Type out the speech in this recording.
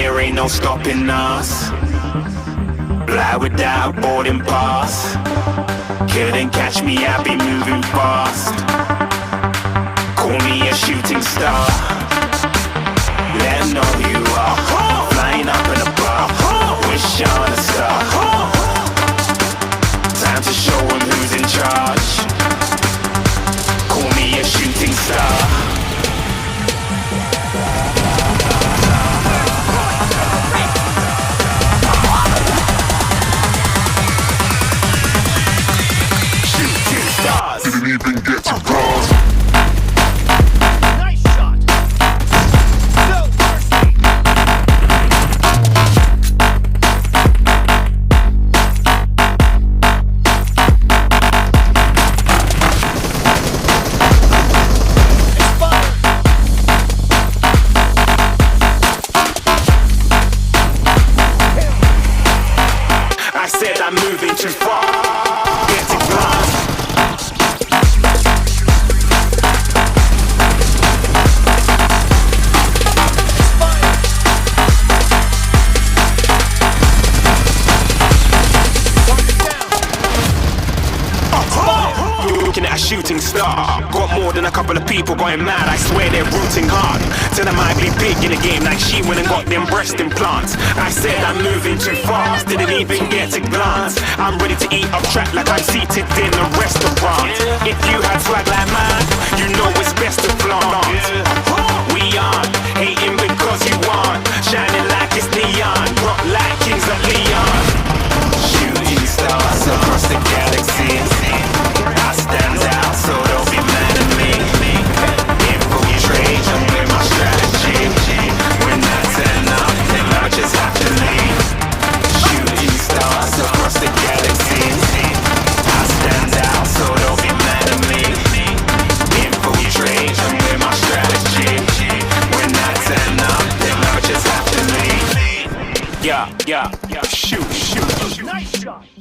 there ain't no stopping us. Fly without boarding pass. Couldn't catch me, I be moving fast. Call me a shooting star. Let 'em know who you are. Flying up in a bar. Wish on a star. Time to show 'em who's in charge. Call me a shooting star. Didn't even get to cross. Nice shot. So thirsty. Expired. I said I'm moving too far. Get to glass. Looking at a shooting star. Got more than a couple of people going mad. I swear they're rooting hard. Said I might be big in the game, like she went and got them breast implants. I said I'm moving too fast, didn't even get to glance. I'm ready to eat up track like I'm seated in a restaurant. If you had swag like mine, you know it's best to flaunt. We aren't hating because you aren't shining like it's neon, rock like kings of Leon. Shooting stars across the galaxy. I stand out, so don't be mad at me. Infiltrate and with my strategy. When I turn up, then I just have to leave. Shooting stars across the galaxy. I stand out, so don't be mad at me. Infiltrate and with my strategy. When I turn up, then I just have to leave. Yeah, shoot. Nice shot.